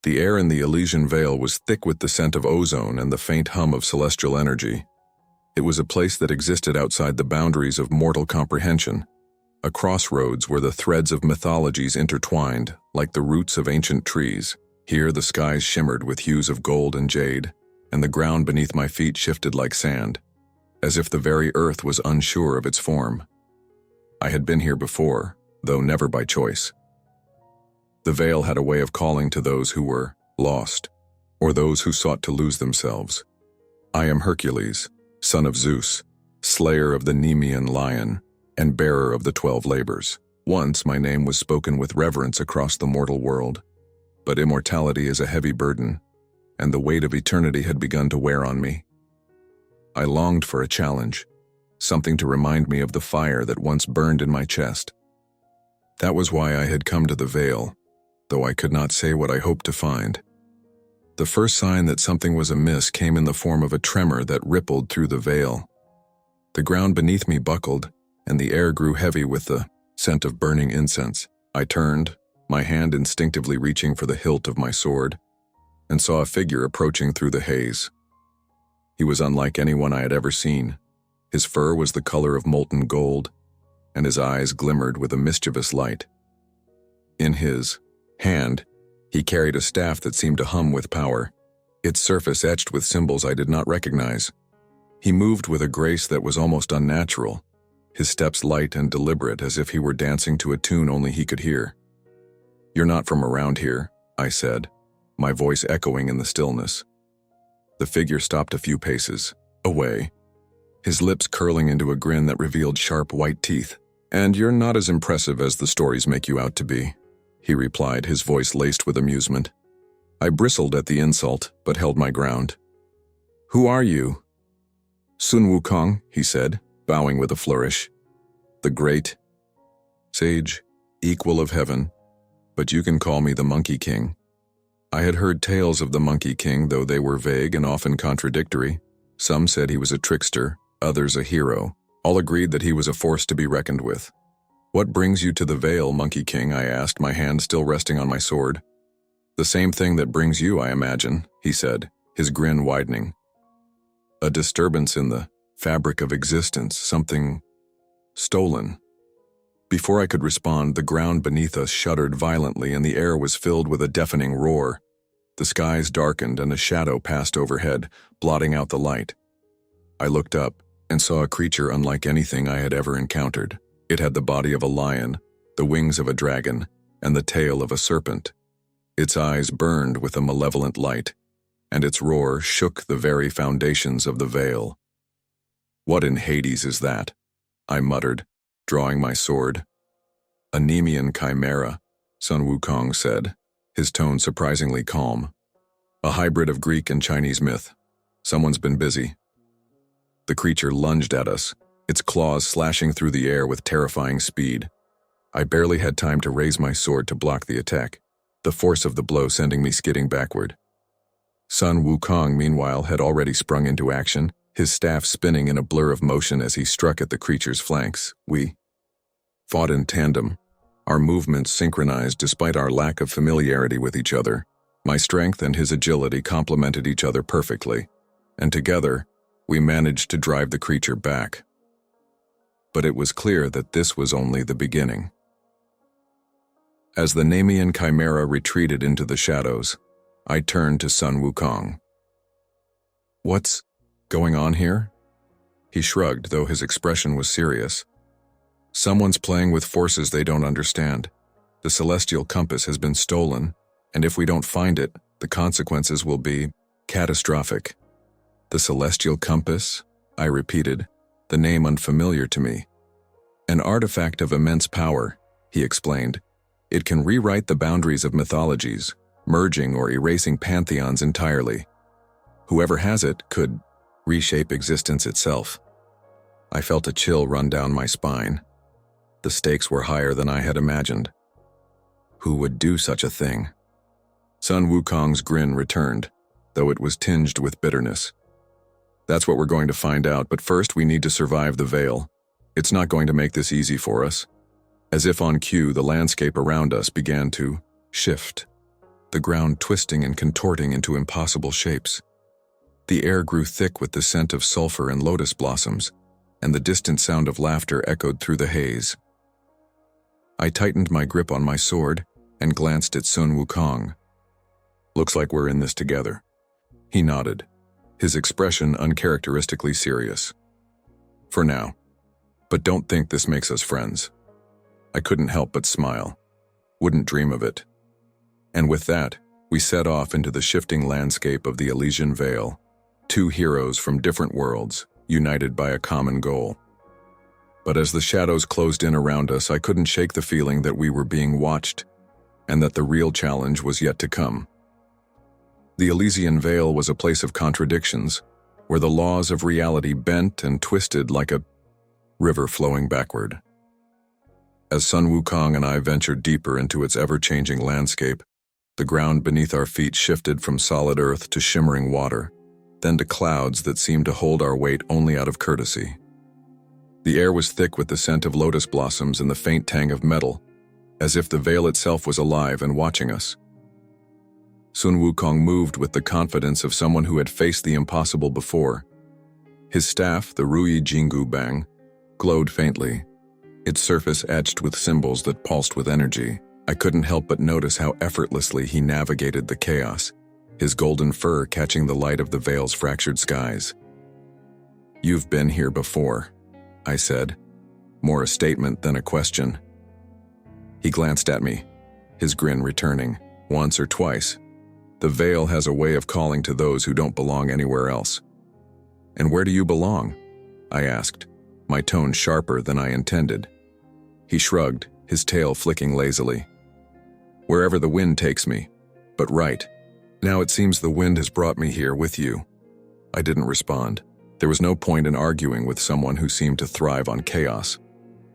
The air in the Elysian Vale was thick with the scent of ozone and the faint hum of celestial energy. It was a place that existed outside the boundaries of mortal comprehension, a crossroads where the threads of mythologies intertwined like the roots of ancient trees. Here the skies shimmered with hues of gold and jade, and the ground beneath my feet shifted like sand, as if the very earth was unsure of its form. I had been here before, though never by choice. The Vale had a way of calling to those who were lost, or those who sought to lose themselves. I am Hercules, son of Zeus, slayer of the Nemean lion, and bearer of the 12 labors. Once my name was spoken with reverence across the mortal world, but immortality is a heavy burden, and the weight of eternity had begun to wear on me. I longed for a challenge, something to remind me of the fire that once burned in my chest. That was why I had come to the Vale, though I could not say what I hoped to find. The first sign that something was amiss came in the form of a tremor that rippled through the Vale. The ground beneath me buckled, and the air grew heavy with the scent of burning incense. I turned, my hand instinctively reaching for the hilt of my sword, and saw a figure approaching through the haze. He was unlike anyone I had ever seen. His fur was the color of molten gold, and his eyes glimmered with a mischievous light. In his hand, he carried a staff that seemed to hum with power, its surface etched with symbols I did not recognize. He moved with a grace that was almost unnatural, his steps light and deliberate as if he were dancing to a tune only he could hear. "You're not from around here," I said, my voice echoing in the stillness. The figure stopped a few paces away, his lips curling into a grin that revealed sharp white teeth. "And you're not as impressive as the stories make you out to be," he replied, his voice laced with amusement. I bristled at the insult, but held my ground. "Who are you?" "Sun Wukong," he said, bowing with a flourish. "The great sage, equal of heaven, but you can call me the Monkey King." I had heard tales of the Monkey King, though they were vague and often contradictory. Some said he was a trickster, others a hero. All agreed that he was a force to be reckoned with. "What brings you to the Vale, Monkey King?" I asked, my hand still resting on my sword. "The same thing that brings you, I imagine," he said, his grin widening. "A disturbance in the fabric of existence, something stolen." Before I could respond, the ground beneath us shuddered violently and the air was filled with a deafening roar. The skies darkened and a shadow passed overhead, blotting out the light. I looked up and saw a creature unlike anything I had ever encountered. It had the body of a lion, the wings of a dragon, and the tail of a serpent. Its eyes burned with a malevolent light, and its roar shook the very foundations of the Vale. "What in Hades is that?" I muttered, drawing my sword. "A Nemean chimera," Sun Wukong said, his tone surprisingly calm. "A hybrid of Greek and Chinese myth. Someone's been busy." The creature lunged at us, its claws slashing through the air with terrifying speed. I barely had time to raise my sword to block the attack, the force of the blow sending me skidding backward. Sun Wukong, meanwhile, had already sprung into action, his staff spinning in a blur of motion as he struck at the creature's flanks. We fought in tandem, our movements synchronized despite our lack of familiarity with each other. My strength and his agility complemented each other perfectly, and together, we managed to drive the creature back. But it was clear that this was only the beginning. As the Nemean chimera retreated into the shadows, I turned to Sun Wukong. "What's going on here?" He shrugged, though his expression was serious. "Someone's playing with forces they don't understand. The celestial compass has been stolen, and if we don't find it, the consequences will be catastrophic." "The celestial compass?" I repeated, the name unfamiliar to me. "An artifact of immense power," he explained. "It can rewrite the boundaries of mythologies, merging or erasing pantheons entirely. Whoever has it could reshape existence itself." I felt a chill run down my spine. The stakes were higher than I had imagined. Who would do such a thing? Sun Wukong's grin returned, though it was tinged with bitterness. "That's what we're going to find out, but first we need to survive the Vale. It's not going to make this easy for us." As if on cue, the landscape around us began to shift. the ground twisting and contorting into impossible shapes. The air grew thick with the scent of sulfur and lotus blossoms, and the distant sound of laughter echoed through the haze. I tightened my grip on my sword and glanced at Sun Wukong. "Looks like we're in this together." He nodded, his expression uncharacteristically serious. "For now. But don't think this makes us friends." I couldn't help but smile. Wouldn't dream of it. And with that, we set off into the shifting landscape of the Elysian Vale, two heroes from different worlds, united by a common goal. But as the shadows closed in around us, I couldn't shake the feeling that we were being watched, and that the real challenge was yet to come. The Elysian Vale was a place of contradictions, where the laws of reality bent and twisted like a river flowing backward. As Sun Wukong and I ventured deeper into its ever-changing landscape, the ground beneath our feet shifted from solid earth to shimmering water, then to clouds that seemed to hold our weight only out of courtesy. The air was thick with the scent of lotus blossoms and the faint tang of metal, as if the veil itself was alive and watching us. Sun Wukong moved with the confidence of someone who had faced the impossible before. His staff, the Ruyi Jingu Bang, glowed faintly, its surface etched with symbols that pulsed with energy. I couldn't help but notice how effortlessly he navigated the chaos, his golden fur catching the light of the Vale's fractured skies. "You've been here before," I said, more a statement than a question. He glanced at me, his grin returning. "Once or twice. The Vale has a way of calling to those who don't belong anywhere else." "And where do you belong?" I asked, my tone sharper than I intended. He shrugged, his tail flicking lazily. "Wherever the wind takes me. But right. Now it seems the wind has brought me here with you." I didn't respond. There was no point in arguing with someone who seemed to thrive on chaos.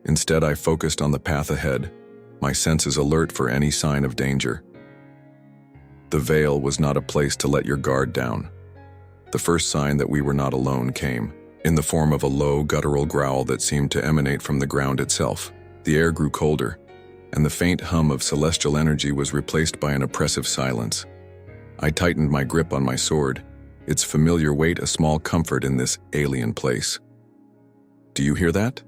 Instead, I focused on the path ahead, my senses alert for any sign of danger. The Vale was not a place to let your guard down. The first sign that we were not alone came, in the form of a low, guttural growl that seemed to emanate from the ground itself. The air grew colder, and the faint hum of celestial energy was replaced by an oppressive silence. I tightened my grip on my sword, its familiar weight a small comfort in this alien place. "Do you hear that?"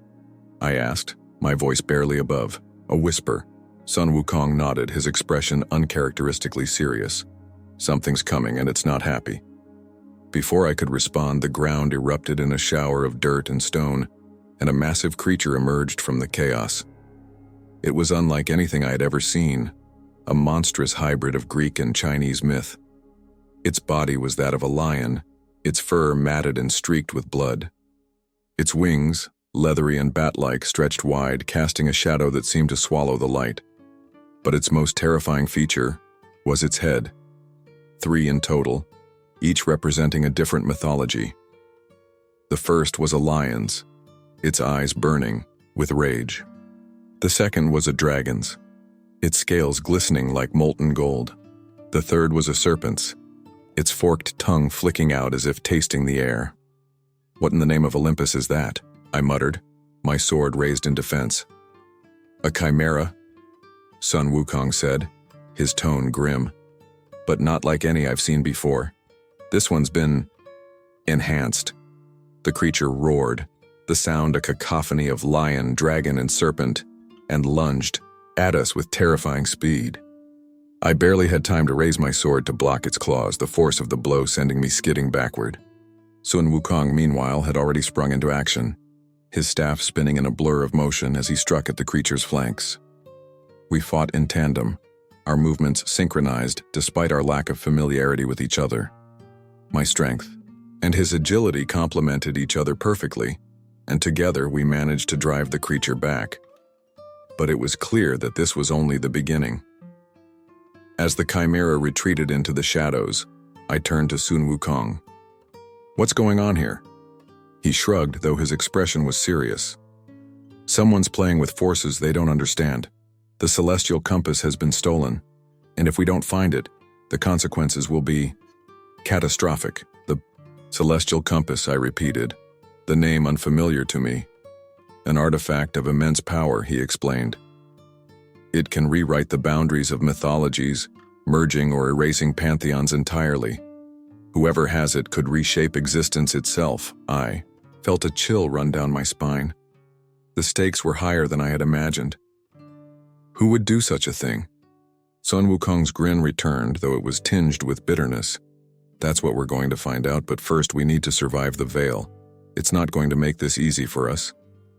I asked, my voice barely above, a whisper. Sun Wukong nodded, his expression uncharacteristically serious. "Something's coming, and it's not happy." Before I could respond, the ground erupted in a shower of dirt and stone, and a massive creature emerged from the chaos. It was unlike anything I had ever seen, a monstrous hybrid of Greek and Chinese myth. Its body was that of a lion, its fur matted and streaked with blood. Its wings, leathery and bat-like, stretched wide, casting a shadow that seemed to swallow the light. But its most terrifying feature was its head. 3 in total, each representing a different mythology. The first was a lion's, its eyes burning with rage. The second was a dragon's, its scales glistening like molten gold. The third was a serpent's, its forked tongue flicking out as if tasting the air. "What in the name of Olympus is that?" I muttered, my sword raised in defense. "A chimera," Sun Wukong said, his tone grim. "But not like any I've seen before. This one's been enhanced." The creature roared, the sound a cacophony of lion, dragon, and serpent, and lunged at us with terrifying speed. I barely had time to raise my sword to block its claws, the force of the blow sending me skidding backward. Sun Wukong, meanwhile, had already sprung into action, his staff spinning in a blur of motion as he struck at the creature's flanks. We fought in tandem, our movements synchronized despite our lack of familiarity with each other. My strength and his agility complemented each other perfectly, and together we managed to drive the creature back. But it was clear that this was only the beginning. As the chimera retreated into the shadows, I turned to Sun Wukong. "What's going on here?" He shrugged, though his expression was serious. "Someone's playing with forces they don't understand. The celestial compass has been stolen, and if we don't find it, the consequences will be catastrophic." "The celestial compass," I repeated, the name unfamiliar to me. "An artifact of immense power," he explained. "It can rewrite the boundaries of mythologies merging or erasing pantheons entirely. Whoever has it could reshape existence itself. I felt a chill run down my spine. The stakes were higher than I had imagined. Who would do such a thing? Sun Wukong's grin returned, though it was tinged with bitterness. That's what we're going to find out, but first we need to survive the veil. It's not going to make this easy for us.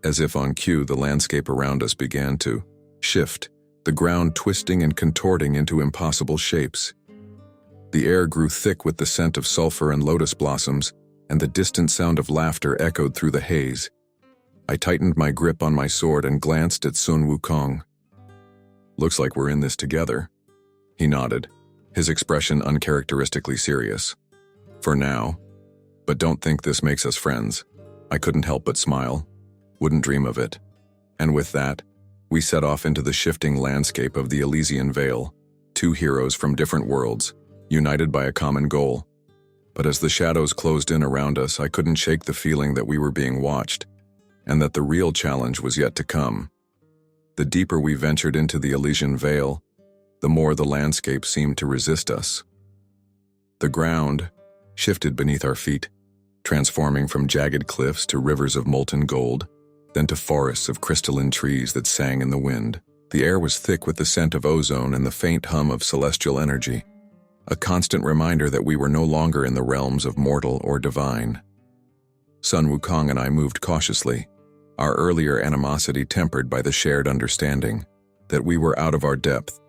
As if on cue, the landscape around us began to shift, the ground twisting and contorting into impossible shapes. The air grew thick with the scent of sulfur and lotus blossoms, and the distant sound of laughter echoed through the haze. I tightened my grip on my sword and glanced at Sun Wukong. "Looks like we're in this together." He nodded, his expression uncharacteristically serious. "For now. But don't think this makes us friends." I couldn't help but smile. Wouldn't dream of it. And with that, we set off into the shifting landscape of the Elysian Vale, two heroes from different worlds, united by a common goal. But as the shadows closed in around us, I couldn't shake the feeling that we were being watched, and that the real challenge was yet to come. The deeper we ventured into the Elysian Vale, the more the landscape seemed to resist us. The ground shifted beneath our feet, transforming from jagged cliffs to rivers of molten gold, then to forests of crystalline trees that sang in the wind. The air was thick with the scent of ozone and the faint hum of celestial energy, a constant reminder that we were no longer in the realms of mortal or divine. Sun Wukong and I moved cautiously, our earlier animosity tempered by the shared understanding that we were out of our depth.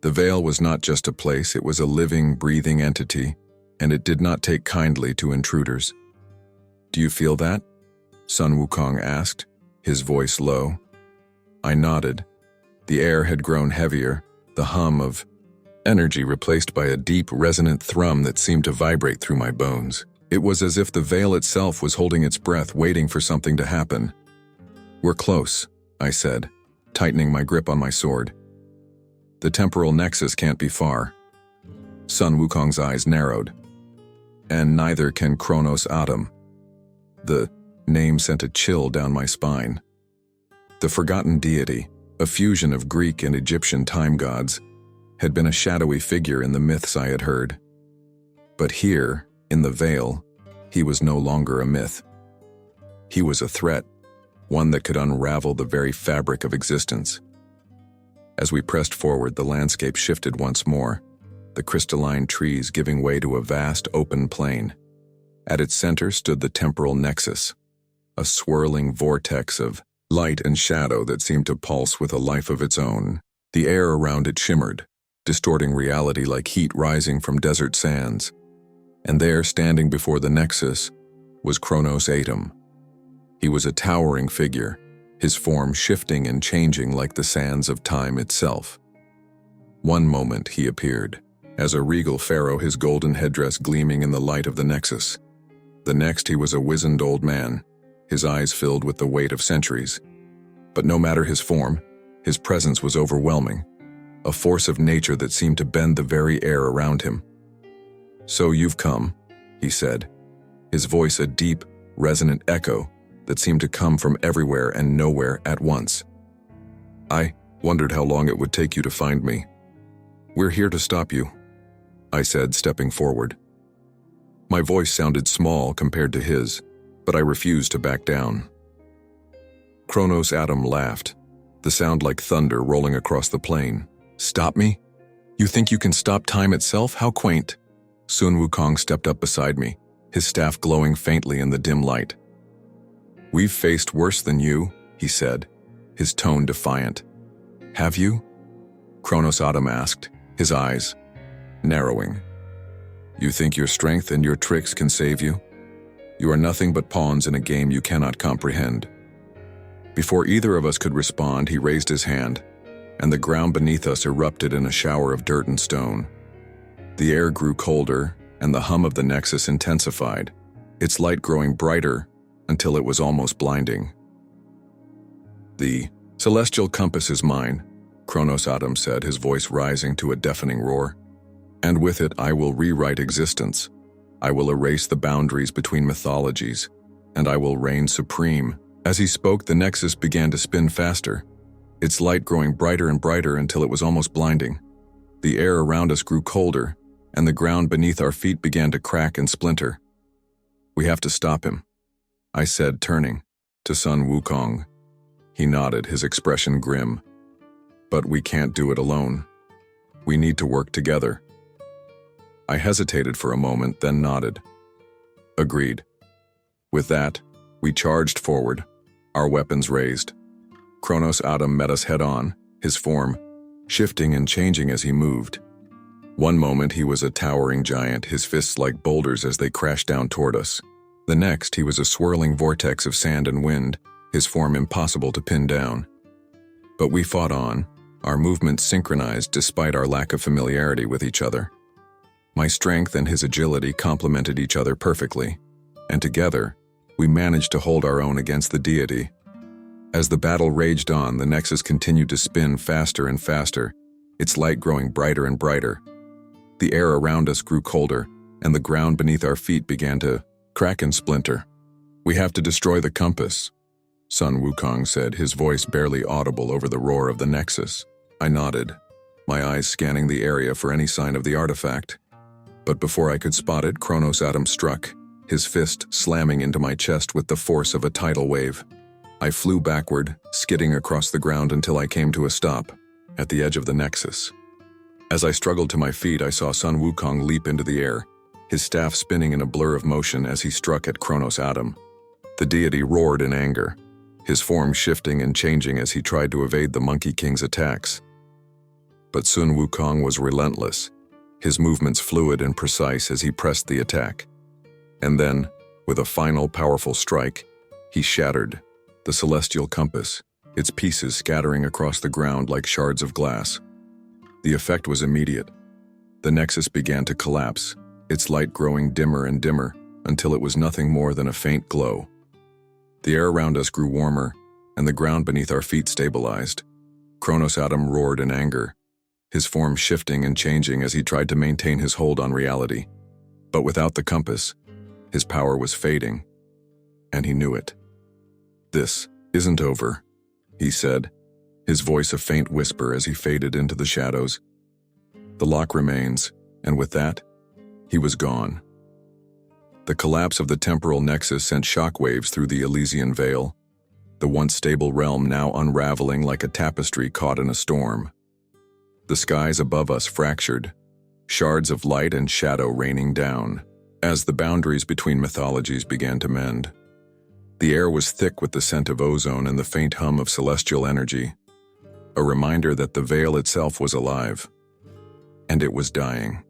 The veil was not just a place, it was a living, breathing entity, and it did not take kindly to intruders. "Do you feel that?" Sun Wukong asked, his voice low. I nodded. The air had grown heavier, the hum of energy replaced by a deep, resonant thrum that seemed to vibrate through my bones. It was as if the veil itself was holding its breath, waiting for something to happen. "We're close," I said, tightening my grip on my sword. "The temporal nexus can't be far." Sun Wukong's eyes narrowed. "And neither can Kronos Atom." The name sent a chill down my spine. The forgotten deity, a fusion of Greek and Egyptian time gods, had been a shadowy figure in the myths I had heard. But here, in the Vale, he was no longer a myth. He was a threat, one that could unravel the very fabric of existence. As we pressed forward, the landscape shifted once more, the crystalline trees giving way to a vast open plain. At its center stood the temporal nexus, a swirling vortex of light and shadow that seemed to pulse with a life of its own. The air around it shimmered, distorting reality like heat rising from desert sands. And there, standing before the nexus, was Kronos Atom. He was a towering figure, his form shifting and changing like the sands of time itself. One moment he appeared, as a regal pharaoh, his golden headdress gleaming in the light of the nexus. The next he was a wizened old man, his eyes filled with the weight of centuries. But no matter his form, his presence was overwhelming, a force of nature that seemed to bend the very air around him. "So you've come," he said, his voice a deep, resonant echo that seemed to come from everywhere and nowhere at once. "I wondered how long it would take you to find me." "We're here to stop you," I said, stepping forward. My voice sounded small compared to his, but I refused to back down. Kronos Atom laughed, the sound like thunder rolling across the plain. "Stop me? You think you can stop time itself? How quaint." Sun Wukong stepped up beside me, his staff glowing faintly in the dim light. "We've faced worse than you," he said, his tone defiant. "Have you?" Kronos Atom asked, his eyes narrowing. "You think your strength and your tricks can save you? You are nothing but pawns in a game you cannot comprehend." Before either of us could respond, he raised his hand, and the ground beneath us erupted in a shower of dirt and stone. The air grew colder, and the hum of the nexus intensified, its light growing brighter until it was almost blinding. "The celestial compass is mine," Kronos Atom said, his voice rising to a deafening roar. "And with it I will rewrite existence. I will erase the boundaries between mythologies, and I will reign supreme." As he spoke, the nexus began to spin faster, its light growing brighter and brighter until it was almost blinding. The air around us grew colder, and the ground beneath our feet began to crack and splinter. "We have to stop him," I said, turning to Sun Wukong. He nodded, his expression grim. "But we can't do it alone. We need to work together." I hesitated for a moment, then nodded. "Agreed." With that, we charged forward, our weapons raised. Kronos Adam met us head-on, his form shifting and changing as he moved. One moment he was a towering giant, his fists like boulders as they crashed down toward us. The next, he was a swirling vortex of sand and wind, his form impossible to pin down. But we fought on, our movements synchronized despite our lack of familiarity with each other. My strength and his agility complemented each other perfectly, and together, we managed to hold our own against the deity. As the battle raged on, the Nexus continued to spin faster and faster, its light growing brighter and brighter. The air around us grew colder, and the ground beneath our feet began to crack and splinter. "We have to destroy the compass," Sun Wukong said, his voice barely audible over the roar of the Nexus. I nodded, my eyes scanning the area for any sign of the artifact. But before I could spot it, Kronos Adam struck, his fist slamming into my chest with the force of a tidal wave. I flew backward, skidding across the ground until I came to a stop, at the edge of the Nexus. As I struggled to my feet, I saw Sun Wukong leap into the air, his staff spinning in a blur of motion as he struck at Kronos Adam. The deity roared in anger, his form shifting and changing as he tried to evade the Monkey King's attacks. But Sun Wukong was relentless, his movements fluid and precise as he pressed the attack. And then, with a final powerful strike, he shattered the celestial compass, its pieces scattering across the ground like shards of glass. The effect was immediate. The Nexus began to collapse, its light growing dimmer and dimmer until it was nothing more than a faint glow. The air around us grew warmer, and the ground beneath our feet stabilized. Kronos Adam roared in anger, his form shifting and changing as he tried to maintain his hold on reality. But without the compass, his power was fading, and he knew it. "This isn't over," he said, his voice a faint whisper as he faded into the shadows. "The lock remains," and with that, he was gone. The collapse of the temporal nexus sent shockwaves through the Elysian Vale, the once stable realm now unraveling like a tapestry caught in a storm. The skies above us fractured, shards of light and shadow raining down, as the boundaries between mythologies began to mend. The air was thick with the scent of ozone and the faint hum of celestial energy, a reminder that the veil itself was alive, and it was dying.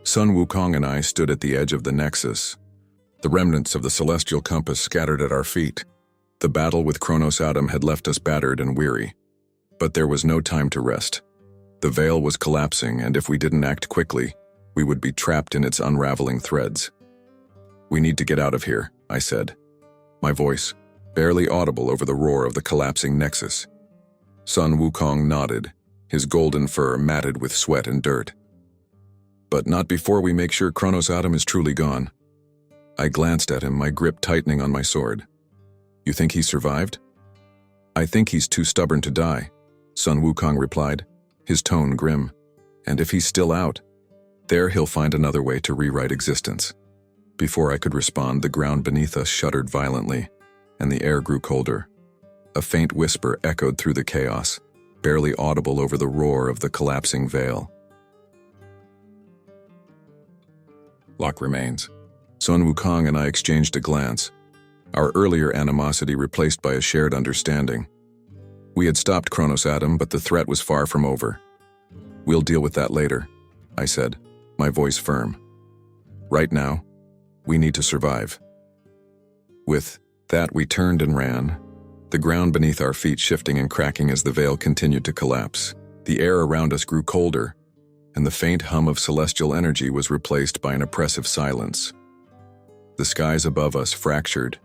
Sun Wukong and I stood at the edge of the Nexus, the remnants of the celestial compass scattered at our feet. The battle with Kronos Adam had left us battered and weary, but there was no time to rest. The veil was collapsing, and if we didn't act quickly, we would be trapped in its unraveling threads. "We need to get out of here," I said, my voice barely audible over the roar of the collapsing Nexus. Sun Wukong nodded, his golden fur matted with sweat and dirt. "But not before we make sure Kronos Adam is truly gone." I glanced at him, my grip tightening on my sword. "You think he survived?" "I think he's too stubborn to die," Sun Wukong replied, his tone grim. "And if he's still out, there he'll find another way to rewrite existence." Before I could respond, the ground beneath us shuddered violently, and the air grew colder. A faint whisper echoed through the chaos, barely audible over the roar of the collapsing veil. Lock remains. Sun Wukong and I exchanged a glance, our earlier animosity replaced by a shared understanding. We had stopped Kronos Adam, but the threat was far from over. "We'll deal with that later," I said, my voice firm. "Right now, we need to survive." With that, we turned and ran, the ground beneath our feet shifting and cracking as the veil continued to collapse. The air around us grew colder, and the faint hum of celestial energy was replaced by an oppressive silence. The skies above us fractured,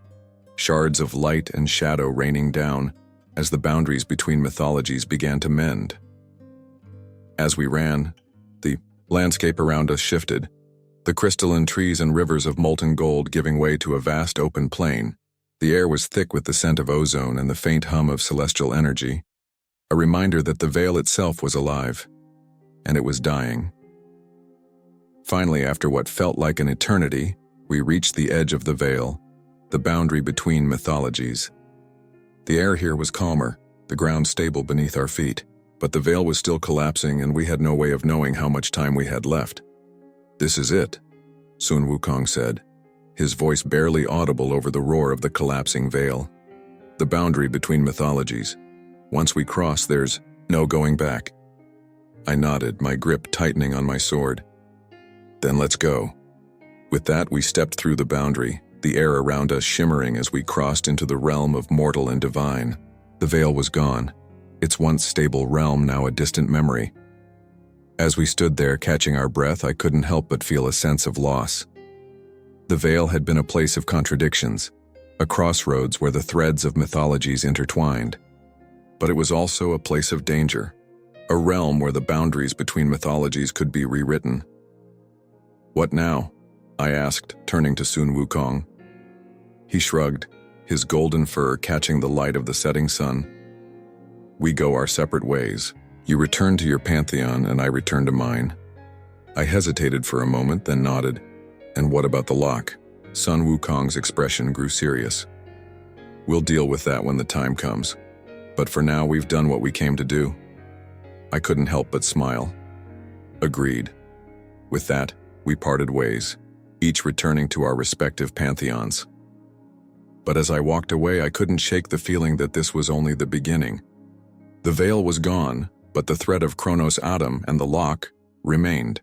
shards of light and shadow raining down as the boundaries between mythologies began to mend. As we ran, the landscape around us shifted, the crystalline trees and rivers of molten gold giving way to a vast open plain. The air was thick with the scent of ozone and the faint hum of celestial energy, a reminder that the veil itself was alive. and it was dying. Finally, after what felt like an eternity, we reached the edge of the veil, the boundary between mythologies. The air here was calmer, the ground stable beneath our feet, but the veil was still collapsing and we had no way of knowing how much time we had left. "This is it," Sun Wukong said, his voice barely audible over the roar of the collapsing veil. "The boundary between mythologies. Once we cross, there's no going back." I nodded, my grip tightening on my sword. "Then let's go." With that, we stepped through the boundary, the air around us shimmering as we crossed into the realm of mortal and divine. The veil was gone, its once stable realm now a distant memory. As we stood there catching our breath, I couldn't help but feel a sense of loss. The veil had been a place of contradictions, a crossroads where the threads of mythologies intertwined. But it was also a place of danger, a realm where the boundaries between mythologies could be rewritten. "What now?" I asked, turning to Sun Wukong. He shrugged, his golden fur catching the light of the setting sun. "We go our separate ways. You return to your pantheon and I return to mine." I hesitated for a moment, then nodded. "And what about the lock?" Sun Wukong's expression grew serious. "We'll deal with that when the time comes. But for now, we've done what we came to do." I couldn't help but smile. "Agreed." With that, we parted ways, each returning to our respective pantheons. But as I walked away, I couldn't shake the feeling that this was only the beginning. The veil was gone, but the thread of Chronos Adam and the lock remained.